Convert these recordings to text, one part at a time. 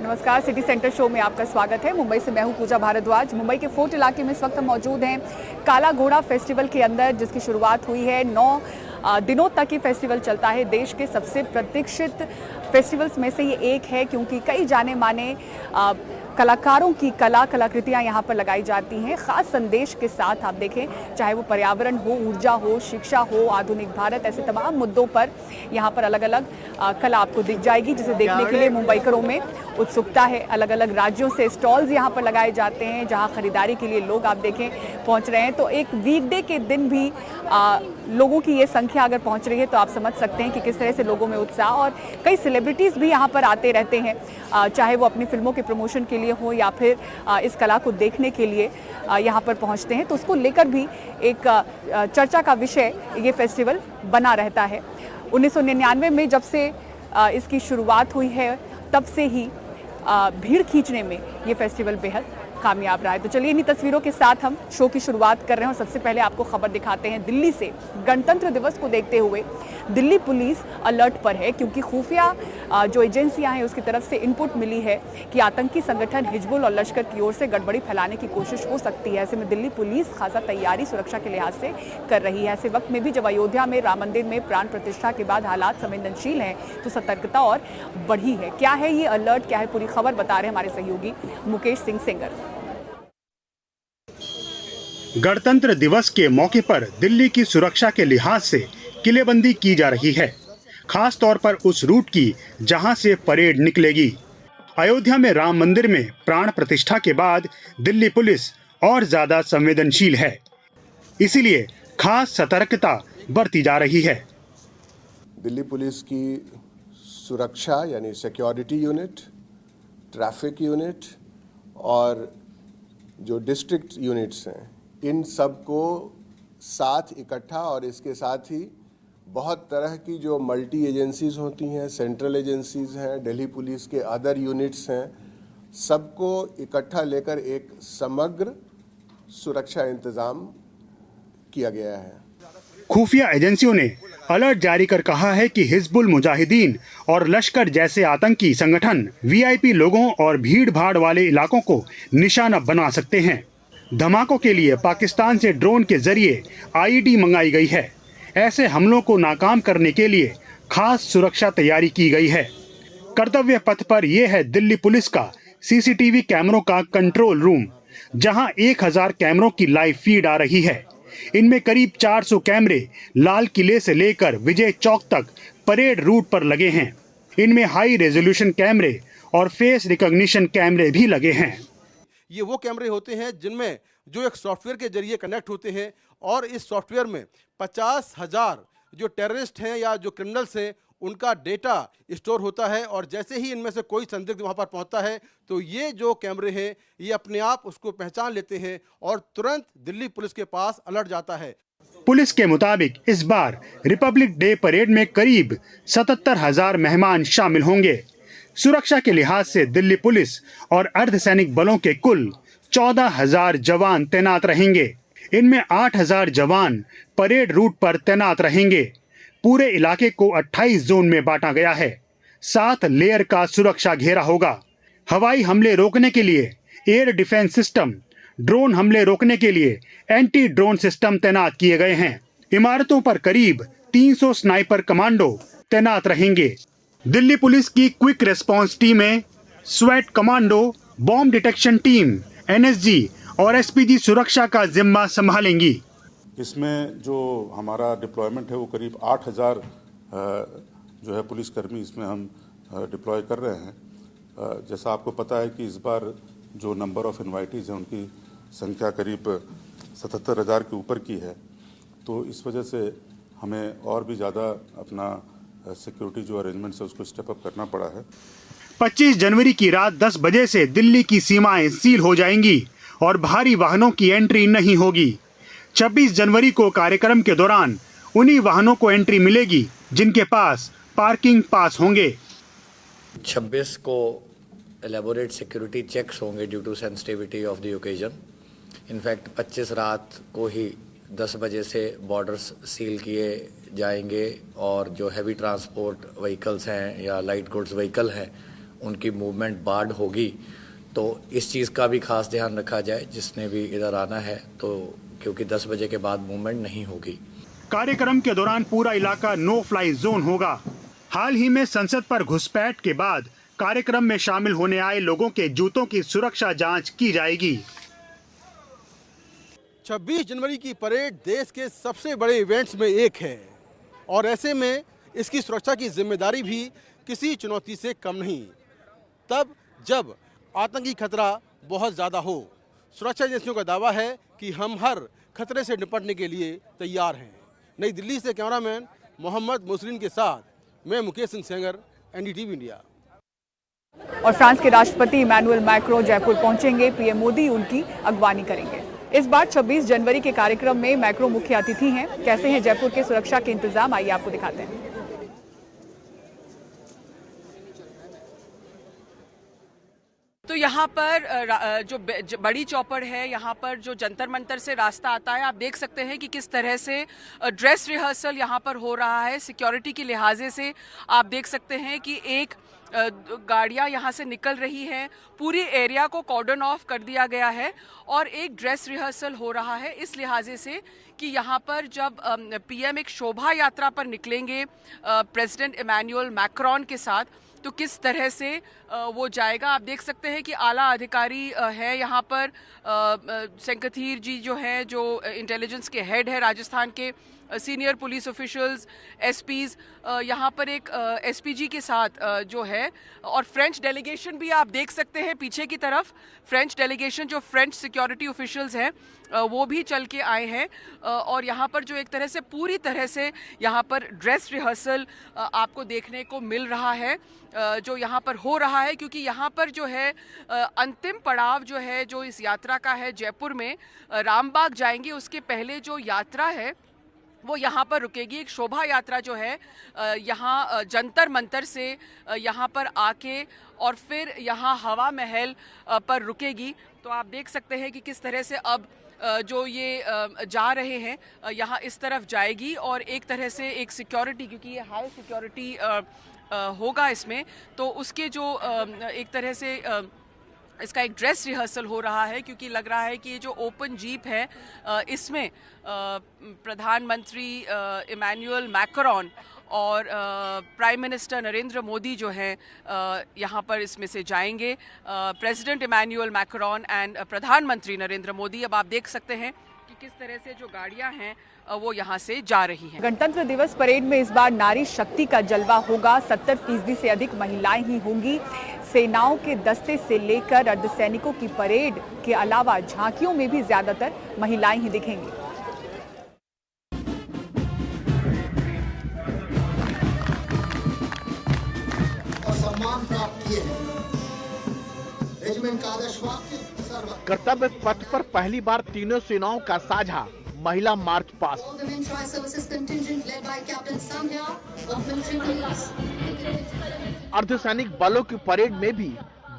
नमस्कार, city centre show में आपका स्वागत है। मुंबई से मैं हूं पूजा भारद्वाज। मुंबई के फोर्ट इलाके में इस वक्त हम मौजूद हैं काला घोड़ा फेस्टिवल के अंदर, जिसकी शुरुआत हुई है। 9 दिनों तक ये फेस्टिवल चलता है। देश के सबसे प्रतीक्षित फेस्टिवल्स में से ये एक है, क्योंकि कई जाने माने कलाकारों की कलाकृतियाँ यहाँ पर लगाई जाती हैं ख़ास संदेश के साथ। आप देखें, चाहे वो पर्यावरण हो, ऊर्जा हो, शिक्षा हो, आधुनिक भारत, ऐसे तमाम मुद्दों पर यहाँ पर अलग अलग कला आपको दिख जाएगी, जिसे देखने के लिए मुंबईकरों में उत्सुकता है। अलग अलग राज्यों से स्टॉल्स यहाँ पर लगाए जाते हैं, जहाँ खरीदारी के लिए लोग आप देखें पहुँच रहे हैं। तो एक वीकडे के दिन भी लोगों की ये संख्या अगर पहुँच रही है तो आप समझ सकते हैं कि किस तरह से लोगों में उत्साह। और कई सेलिब्रिटीज़ भी यहाँ पर आते रहते हैं, चाहे वो अपनी फिल्मों के प्रमोशन के लिए हो या फिर इस कला को देखने के लिए यहाँ पर पहुँचते हैं। तो उसको लेकर भी एक चर्चा का विषय ये फेस्टिवल बना रहता है। 1999 में जब से इसकी शुरुआत हुई है, तब से ही भीड़ खींचने में ये फेस्टिवल बेहद कामयाब रहा है। तो चलिए, इन्हीं तस्वीरों के साथ हम शो की शुरुआत कर रहे हैं। और सबसे पहले आपको खबर दिखाते हैं दिल्ली से। गणतंत्र दिवस को देखते हुए दिल्ली पुलिस अलर्ट पर है, क्योंकि खुफिया जो एजेंसियां हैं उसकी तरफ से इनपुट मिली है कि आतंकी संगठन हिजबुल और लश्कर की ओर से गड़बड़ी फैलाने की कोशिश हो सकती है। ऐसे में दिल्ली पुलिस खासा तैयारी सुरक्षा के लिहाज से कर रही है। ऐसे वक्त में भी जब अयोध्या में राम मंदिर में प्राण प्रतिष्ठा के बाद हालात संवेदनशील हैं, तो सतर्कता और बढ़ी है। क्या है ये अलर्ट, क्या है पूरी खबर, बता रहे हमारे सहयोगी मुकेश सिंह सेंगर। गणतंत्र दिवस के मौके पर दिल्ली की सुरक्षा के लिहाज से किलेबंदी की जा रही है, खास तौर पर उस रूट की जहां से परेड निकलेगी। अयोध्या में राम मंदिर में प्राण प्रतिष्ठा के बाद दिल्ली पुलिस और ज्यादा संवेदनशील है, इसीलिए खास सतर्कता बरती जा रही है। दिल्ली पुलिस की सुरक्षा यानी सिक्योरिटी यूनिट, ट्रैफिक यूनिट और जो डिस्ट्रिक्ट यूनिट्स हैं, इन सब को साथ इकट्ठा, और इसके साथ ही बहुत तरह की जो मल्टी एजेंसीज होती हैं, सेंट्रल एजेंसीज हैं, दिल्ली पुलिस के अदर यूनिट्स हैं, सबको इकट्ठा लेकर एक समग्र सुरक्षा इंतजाम किया गया है। खुफिया एजेंसियों ने अलर्ट जारी कर कहा है कि हिजबुल मुजाहिदीन और लश्कर जैसे आतंकी संगठन वीआईपी लोगों और भीड़ भाड़ वाले इलाकों को निशाना बना सकते हैं। धमाकों के लिए पाकिस्तान से ड्रोन के जरिए आईईडी मंगाई गई है। ऐसे हमलों को नाकाम करने के लिए खास सुरक्षा तैयारी की गई है। कर्तव्य पथ पर यह है दिल्ली पुलिस का सीसीटीवी कैमरों का कंट्रोल रूम, जहां 1000 कैमरों की लाइव फीड आ रही है। इनमें करीब 400 कैमरे लाल किले से लेकर विजय चौक तक परेड रूट पर लगे हैं। इनमें हाई रेजोल्यूशन कैमरे और फेस रिकॉग्निशन कैमरे भी लगे हैं। ये वो कैमरे होते हैं जिनमें जो एक सॉफ्टवेयर के जरिए कनेक्ट होते हैं, और इस सॉफ्टवेयर में 50,000 जो टेररिस्ट हैं या जो क्रिमिनल्स हैं उनका डेटा स्टोर होता है। और जैसे ही इनमें से कोई संदिग्ध वहां पर पहुंचता है, तो ये जो कैमरे हैं ये अपने आप उसको पहचान लेते हैं और तुरंत दिल्ली पुलिस के पास अलर्ट जाता है। पुलिस के मुताबिक इस बार रिपब्लिक डे परेड में करीब 77,000 मेहमान शामिल होंगे। सुरक्षा के लिहाज से दिल्ली पुलिस और अर्धसैनिक बलों के कुल 14,000 जवान तैनात रहेंगे। इनमें 8,000 जवान परेड रूट पर तैनात रहेंगे। पूरे इलाके को 28 जोन में बांटा गया है। 7 लेयर का सुरक्षा घेरा होगा। हवाई हमले रोकने के लिए एयर डिफेंस सिस्टम, ड्रोन हमले रोकने के लिए एंटी ड्रोन सिस्टम तैनात किए गए हैं। इमारतों पर करीब 300 स्नाइपर कमांडो तैनात रहेंगे। दिल्ली पुलिस की क्विक रेस्पॉन्स टीमें, sweat commando, bomb detection team, NSG और एसपीजी सुरक्षा का जिम्मा संभालेंगी। इसमें जो हमारा डिप्लॉयमेंट है वो करीब 8,000 जो है पुलिसकर्मी इसमें हम डिप्लॉय कर रहे हैं। जैसा आपको पता है कि इस बार जो नंबर ऑफ इनवाइटीज़ हैं उनकी संख्या करीब 77,000 के ऊपर की है, तो इस वजह से हमें और भी ज़्यादा अपना सिक्योरिटी जो अरेंजमेंट्स है उसको स्टेप अप करना पड़ा है। 25 जनवरी की रात 10 बजे से दिल्ली की सीमाएं सील हो जाएंगी और भारी वाहनों की एंट्री नहीं होगी। 26 जनवरी को कार्यक्रम के दौरान उन्हीं वाहनों को एंट्री मिलेगी जिनके पास पार्किंग पास होंगे। 26 को एलेबोरेट सिक्योरिटी चेक्स होंगे due to sensitivity of the occasion. In fact 25 रात को ही 10 बजे से बॉर्डर्स सील किए जाएंगे और जो हैवी ट्रांसपोर्ट व्हीकल्स हैं या लाइट गुड्स व्हीकल हैं उनकी मूवमेंट बार्ड होगी, तो इस चीज़ का भी खास ध्यान रखा जाए जिसने भी इधर आना है, तो क्योंकि 10 बजे के बाद मूवमेंट नहीं होगी। कार्यक्रम के दौरान पूरा इलाका नो फ्लाई जोन होगा। हाल ही में संसद पर घुसपैठ के बाद कार्यक्रम में शामिल होने आए लोगों के जूतों की सुरक्षा जांच की जाएगी। 26 जनवरी की परेड देश के सबसे बड़े इवेंट्स में एक है और ऐसे में इसकी सुरक्षा की जिम्मेदारी भी किसी चुनौती से कम नहीं, तब जब आतंकी खतरा बहुत ज़्यादा हो। सुरक्षा एजेंसियों का दावा है कि हम हर खतरे से निपटने के लिए तैयार हैं। नई दिल्ली से कैमरामैन मोहम्मद मुसलिन के साथ मैं मुकेश सिंह सेंगर, NDTV इंडिया। और फ्रांस के राष्ट्रपति इमैनुअल मैक्रो जयपुर पहुंचेंगे, पीएम मोदी उनकी अगवानी करेंगे। इस बार 26 जनवरी के कार्यक्रम में मैक्रो मुख्य अतिथि हैं। कैसे हैं जयपुर के सुरक्षा के इंतजाम, आइए आपको दिखाते हैं। तो यहाँ पर जो बड़ी चौपड़ है, यहाँ पर जो जंतर मंतर से रास्ता आता है, आप देख सकते हैं कि किस तरह से ड्रेस रिहर्सल यहाँ पर हो रहा है। सिक्योरिटी के लिहाजे से आप देख सकते हैं कि एक गाड़ियाँ यहाँ से निकल रही हैं, पूरी एरिया को कॉर्डन ऑफ कर दिया गया है और एक ड्रेस रिहर्सल हो रहा है इस लिहाजे से कि यहाँ पर जब पीएम एक शोभा यात्रा पर निकलेंगे प्रेसिडेंट इमैनुअल मैक्रोन के साथ, तो किस तरह से वो जाएगा। आप देख सकते हैं कि आला अधिकारी है यहाँ पर, सेंकथीर जी जो हैं, जो इंटेलिजेंस के हेड है राजस्थान के, सीनियर पुलिस ऑफिशियल्स, एसपीज, यहाँ पर एक एसपीजी के साथ जो है, और फ्रेंच डेलीगेशन भी आप देख सकते हैं पीछे की तरफ। फ्रेंच डेलीगेशन जो फ्रेंच सिक्योरिटी ऑफिशियल्स हैं वो भी चल के आए हैं और यहाँ पर जो एक तरह से पूरी तरह से यहाँ पर ड्रेस रिहर्सल आपको देखने को मिल रहा है जो यहाँ पर हो रहा है, क्योंकि यहाँ पर जो है अंतिम पड़ाव जो है जो इस यात्रा का है, जयपुर में रामबाग जाएंगे, उसके पहले जो यात्रा है वो यहाँ पर रुकेगी। एक शोभा यात्रा जो है यहाँ जंतर मंतर से यहाँ पर आके और फिर यहाँ हवा महल पर रुकेगी। तो आप देख सकते हैं कि किस तरह से अब जो ये जा रहे हैं यहाँ इस तरफ जाएगी और एक तरह से एक सिक्योरिटी, क्योंकि ये हाई सिक्योरिटी होगा इसमें, तो उसके जो एक तरह से इसका एक ड्रेस रिहर्सल हो रहा है, क्योंकि लग रहा है कि ये जो ओपन जीप है इसमें प्रधानमंत्री इमैनुअल मैक्रोन और प्राइम मिनिस्टर नरेंद्र मोदी जो हैं यहाँ पर इसमें से जाएंगे। प्रेसिडेंट इमैनुअल मैक्रोन एंड प्रधानमंत्री नरेंद्र मोदी। अब आप देख सकते हैं कि किस तरह से जो गाड़ियां हैं वो यहाँ से जा रही हैं। गणतंत्र दिवस परेड में इस बार नारी शक्ति का जलवा होगा। 70% से अधिक महिलाएं ही होंगी। सेनाओं के दस्ते से लेकर अर्धसैनिकों की परेड के अलावा झांकियों में भी ज्यादातर महिलाएं ही दिखेंगी। कर्तव्य पथ पर पहली बार तीनों सेनाओं का साझा महिला मार्च पास्ट। अर्धसैनिक बलों की परेड में भी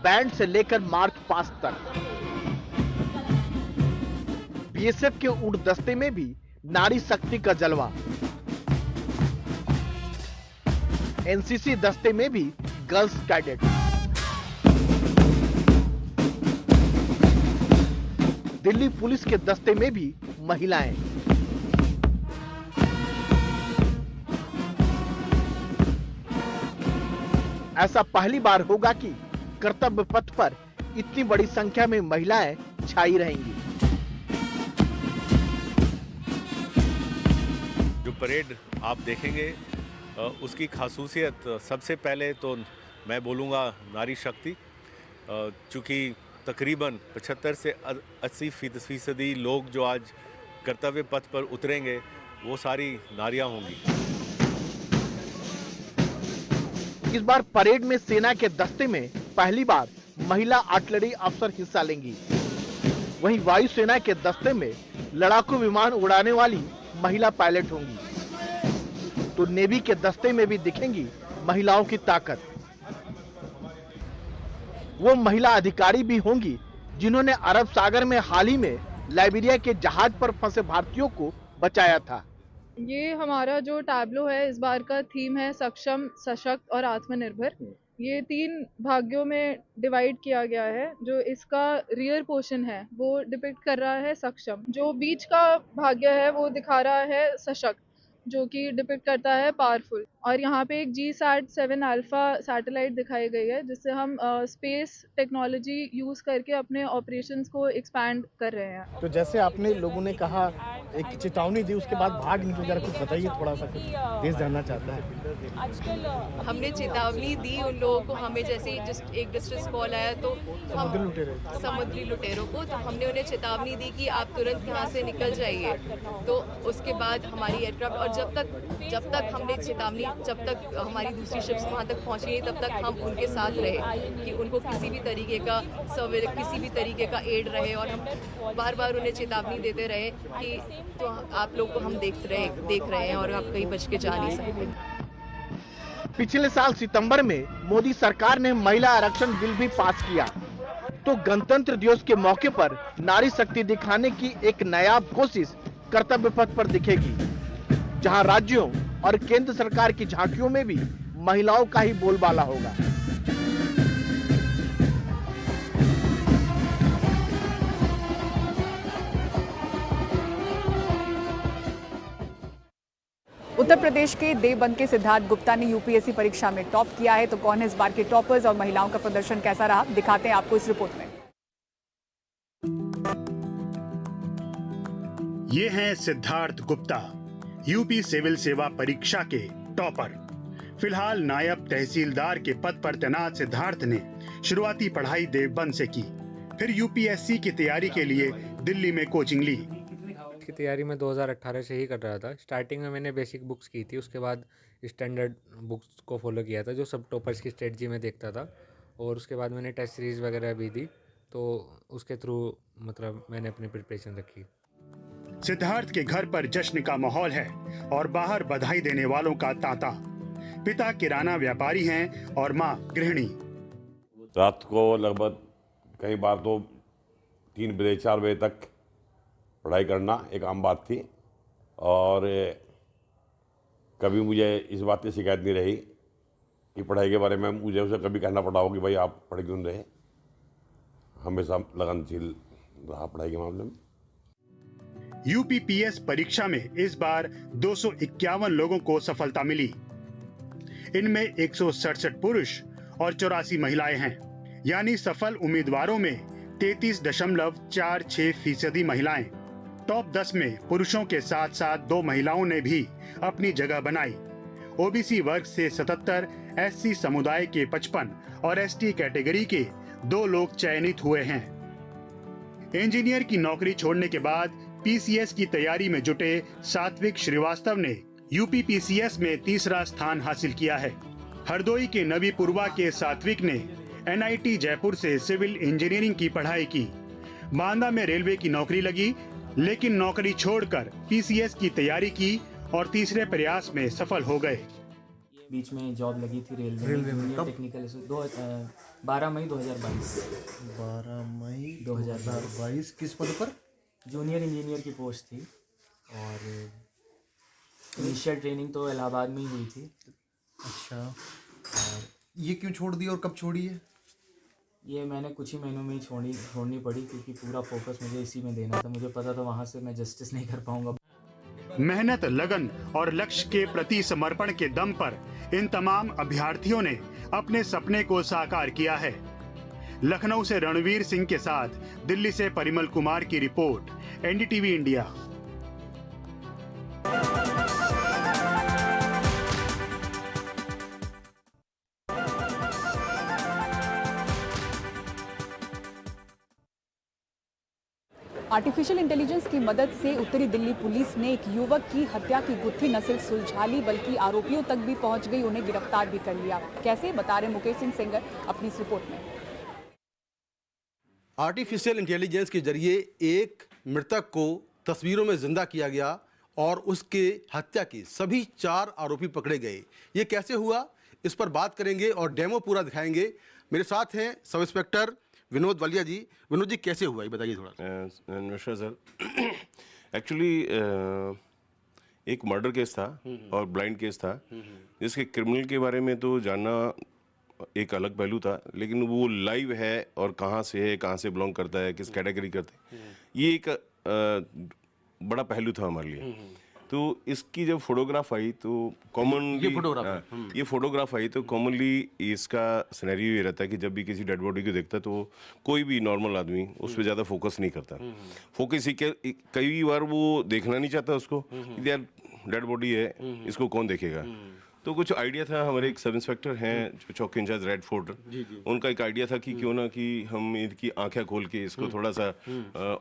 बैंड से लेकर मार्च पास्ट तक। बीएसएफ के ऊंट दस्ते में भी नारी शक्ति का जलवा। एनसीसी दस्ते में भी गर्ल्स कैडेट। दिल्ली पुलिस के दस्ते में भी महिलाएं। ऐसा पहली बार होगा कि कर्तव्य पथ पर इतनी बड़ी संख्या में महिलाएं छाई रहेंगी। जो परेड आप देखेंगे उसकी खासूसियत सबसे पहले तो मैं बोलूँगा नारी शक्ति, चूँकि तकरीबन 75 से 80% लोग जो आज कर्तव्य पथ पर उतरेंगे वो सारी नारियां होंगी। इस बार परेड में सेना के दस्ते में पहली बार महिला आर्टिलरी अफसर हिस्सा लेंगी। वहीं वायुसेना के दस्ते में लड़ाकू विमान उड़ाने वाली महिला पायलट होंगी। तो नेवी के दस्ते में भी दिखेंगी महिलाओं की ताकत। वो महिला अधिकारी भी होंगी जिन्होंने अरब सागर में हाल ही में लाइबेरिया के जहाज पर फंसे भारतीयों को बचाया था। ये हमारा जो टैबलो है, इस बार का थीम है सक्षम, सशक्त और आत्मनिर्भर। ये 3 भाग्यों में डिवाइड किया गया है। जो इसका रियर पोर्शन है वो डिपिक्ट कर रहा है सक्षम, जो बीच का भाग्य है वो दिखा रहा है सशक्त, जो कि डिपिक्ट करता है पावरफुल। और यहाँ पे एक GSAT-7 अल्फा सैटेलाइट दिखाई गई है, जिससे हम स्पेस टेक्नोलॉजी यूज करके अपने ऑपरेशंस को एक्सपैंड कर रहे हैं। तो जैसे आपने लोगों ने कहा एक चेतावनी दी, उसके बाद भाग निकल जा रहा, कुछ बताइए थोड़ा सा, कुछ देश जानना चाहता है। हमने चेतावनी दी उन लोगों को, हमें जैसे ही जस्ट एक डिस्ट्रेस कॉल आया तो समुद्री लुटेरों को, तो हमने उन्हें चेतावनी दी कि आप तुरंत यहाँ से निकल जाइए। तो उसके बाद हमारी एयरक्राफ्ट, और जब तक हमने चेतावनी, जब तक हमारी दूसरी शिप्स वहाँ तक पहुँची नहीं, तब तक हम उनके साथ रहे कि उनको किसी भी तरीके का किसी भी तरीके का एड रहे, और हम बार बार उन्हें चेतावनी देते रहे कि तो आप लोग को हम देख रहे हैं और आप कहीं बच के जा नहीं सकते। पिछले साल सितंबर में मोदी सरकार ने महिला आरक्षण बिल भी पास किया, तो गणतंत्र दिवस के मौके पर नारी शक्ति दिखाने की एक नायाब कोशिश कर्तव्य पथ पर दिखेगी, जहां राज्यों और केंद्र सरकार की झांकियों में भी महिलाओं का ही बोलबाला होगा। उत्तर प्रदेश के देवबंद के सिद्धार्थ गुप्ता ने यूपीएससी परीक्षा में टॉप किया है। तो कौन है इस बार के टॉपर्स और महिलाओं का प्रदर्शन कैसा रहा, दिखाते हैं आपको इस रिपोर्ट में। ये हैं सिद्धार्थ गुप्ता, यूपी सिविल सेवा परीक्षा के टॉपर। फिलहाल नायब तहसीलदार के पद पर तैनात सिद्धार्थ ने शुरुआती पढ़ाई देवबंद से की, फिर यूपीएससी की तैयारी के लिए दिल्ली में कोचिंग ली। की तैयारी मैं 2018 से ही कर रहा था। स्टार्टिंग में मैंने बेसिक बुक्स की थी, उसके बाद स्टैंडर्ड बुक्स को फॉलो किया था, जो सब टॉपर्स की स्ट्रेटजी में देखता था, और उसके बाद मैंने टेस्ट सीरीज़ वगैरह भी दी, तो उसके थ्रू मतलब मैंने अपनी प्रिपरेशन रखी। सिद्धार्थ के घर पर जश्न का माहौल है और बाहर बधाई देने वालों का तांता। पिता किराना व्यापारी हैं और मां गृहिणी। रात को लगभग कई बार तो 3 बजे 4 बजे तक पढ़ाई करना एक आम बात थी, और कभी मुझे इस बात की शिकायत नहीं रही कि पढ़ाई के बारे में मुझे उसे कभी कहना पड़ा हो कि भाई आप पढ़ क्यों रहे। हमेशा लगनशील रहा पढ़ाई के मामले में। यूपीपीएस परीक्षा में इस बार 251 लोगों को सफलता मिली। इनमें 167 पुरुष और 84 महिलाएं हैं, यानी सफल उम्मीदवारों में 33.46% महिलाएं। टॉप 10 में पुरुषों के साथ साथ 2 महिलाओं ने भी अपनी जगह बनाई। ओबीसी वर्ग से 77, एससी समुदाय के 55 और एसटी कैटेगरी के 2 लोग चयनित हुए हैं। इंजीनियर की नौकरी छोड़ने के बाद पीसीएस की तैयारी में जुटे सात्विक श्रीवास्तव ने यूपीपीसीएस में 3रा स्थान हासिल किया है। हरदोई के नवीपुरवा के सात्विक ने एनआईटी जयपुर से सिविल इंजीनियरिंग की पढ़ाई की। बांदा में रेलवे की नौकरी लगी, लेकिन नौकरी छोड़कर पीसीएस की तैयारी की और 3रे प्रयास में सफल हो गए। बीच में जॉब लगी थी रेलवे में टेक्निकल 12 मई 2022। 12 मई 2022 किस पद पर? जूनियर इंजीनियर की पोस्ट थी, और इनिशियल ट्रेनिंग तो इलाहाबाद में ही हुई थी। अच्छा, और ये क्यों छोड़ दी और कब छोड़ी है? ये मैंने कुछ ही महीनों में ही छोड़नी पड़ी, क्योंकि पूरा फोकस मुझे इसी में देना था। मुझे पता था वहाँ से मैं जस्टिस नहीं कर पाऊंगा। मेहनत, लगन और लक्ष्य के प्रति समर्पण के दम पर इन तमाम अभ्यर्थियों ने अपने सपने को साकार किया है। लखनऊ से रणवीर सिंह के साथ दिल्ली से परिमल कुमार की report, NDTV India. Artificial intelligence की मदद से उत्तरी दिल्ली पुलिस ने एक युवक की हत्या की गुत्थी न सिर्फ सुलझा ली, बल्कि आरोपियों तक भी पहुंच गई, उन्हें गिरफ्तार भी कर लिया। कैसे, बता रहे मुकेश सिंह सेंगर अपनी इस रिपोर्ट में। आर्टिफिशियल इंटेलिजेंस के जरिए एक मृतक को तस्वीरों में जिंदा किया गया और उसके हत्या के सभी 4 आरोपी पकड़े गए। ये कैसे हुआ, इस पर बात करेंगे और डेमो पूरा दिखाएंगे। मेरे साथ हैं सब इंस्पेक्टर विनोद वालिया जी। विनोद जी, कैसे हुआ ये बताइए थोड़ा। नमस्कार सर। एक्चुअली एक मर्डर केस था और ब्लाइंड केस था, जिसके क्रिमिनल के बारे में तो जानना एक अलग पहलू था, लेकिन वो लाइव है और कहाँ से है, कहाँ से बिलोंग करता है, किस कैटेगरी करते हैं, ये एक बड़ा पहलू था हमारे लिए। तो इसकी जब फोटोग्राफ आई तो कॉमनली ये फोटोग्राफ आई तो कॉमनली इसका सिनेरियो ये रहता है कि जब भी किसी डेड बॉडी को देखता है तो कोई भी नॉर्मल आदमी उस पर ज़्यादा फोकस नहीं करता। फोकस ही कई बार वो देखना नहीं चाहता उसको, यार डेड बॉडी है, इसको कौन देखेगा। तो कुछ आइडिया था, हमारे एक सब इंस्पेक्टर हैं जो चौकी इंचार्ज रेड फोर्ट, उनका एक आइडिया था कि क्यों ना कि हम इनकी आंखें खोल के इसको थोड़ा सा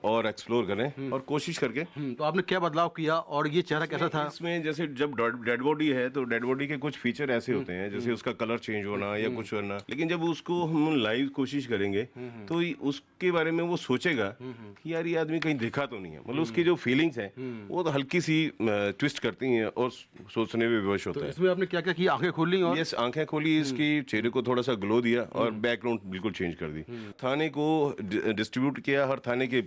और एक्सप्लोर करें और कोशिश करके। तो आपने क्या बदलाव किया और ये चेहरा कैसा था? इसमें जैसे जब डेड बॉडी है तो डेड बॉडी के कुछ फीचर ऐसे होते हैं, जैसे उसका कलर चेंज होना या कुछ होना, लेकिन जब उसको हम लाइव कोशिश करेंगे तो उसके बारे में वो सोचेगा कि यार ये आदमी कहीं देखा तो नहीं है, मतलब उसकी जो फीलिंग्स हैं वो तो हल्की सी ट्विस्ट करती हैं और सोचने में विवश होता है। इसमें आपने क्या क्या किया? आंखें खोली और यस, आंखें खोली, इसकी चेहरे को थोड़ा सा ग्लो दिया और बैकग्राउंड बिल्कुल चेंज कर दी। थाने को डिस्ट्रीब्यूट किया, हर थाने के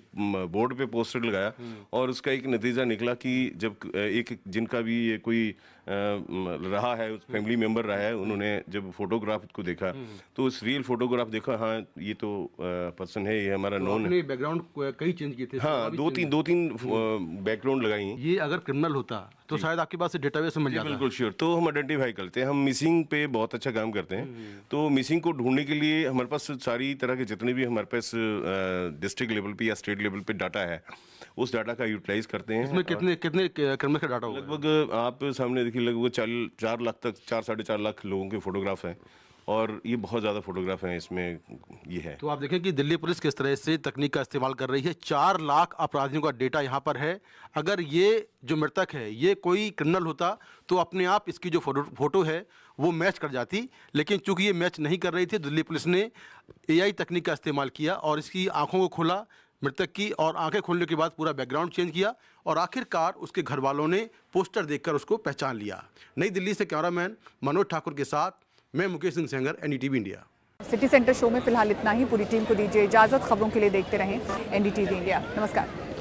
बोर्ड पे पोस्टर लगाया और उसका एक नतीजा निकला कि जब एक जिनका भी ये कोई रहा है, फैमिली मेंबर रहा है, उन्होंने जब फोटोग्राफ को देखा तो उस रियल फोटोग्राफ देखा, हाँ ये तो पर्सन है, ये हमारा नोन है। बैकग्राउंड कई चेंज किए थे? हाँ, दो तीन बैकग्राउंड लगाई। ये अगर क्रिमिनल होता तो शायद आपके पास डेटाबेस में मिल जाता। बिल्कुल श्योर। तो हम आइडेंटिफाई करते हैं, हम मिसिंग पे बहुत अच्छा काम करते हैं। तो मिसिंग को ढूंढने के लिए हमारे पास सारी तरह के जितने भी हमारे पास डिस्ट्रिक्ट लेवल पे या स्टेट लेवल पे डाटा है, उस डाटा का यूटिलाइज करते हैं। इसमें कितने क्रिमिनल का डाटा होगा? लगभग आप सामने देखिए, लगभग 4 लाख तक, 4-4.5 लाख लोगों के फोटोग्राफ हैं और ये बहुत ज़्यादा फोटोग्राफ हैं इसमें, ये है। तो आप देखें कि दिल्ली पुलिस किस तरह से तकनीक का इस्तेमाल कर रही है। 4 लाख अपराधियों का डेटा यहाँ पर है। अगर ये जो मृतक है ये कोई क्रिमिनल होता तो अपने आप इसकी जो फोटो है वो मैच कर जाती, लेकिन चूंकि ये मैच नहीं कर रही थी, दिल्ली पुलिस ने AI तकनीक का इस्तेमाल किया और इसकी आंखों को खोला मृतक की, और आंखें खोलने के बाद पूरा बैकग्राउंड चेंज किया और आखिरकार उसके घर वालों ने पोस्टर देखकर उसको पहचान लिया। नई दिल्ली से कैमरामैन मनोज ठाकुर के साथ मैं Mukesh Singh Sengar, NDTV India. City centre show में फिलहाल इतना ही। पूरी टीम को दीजिए इजाजत। खबरों के लिए देखते रहें NDTV इंडिया। नमस्कार।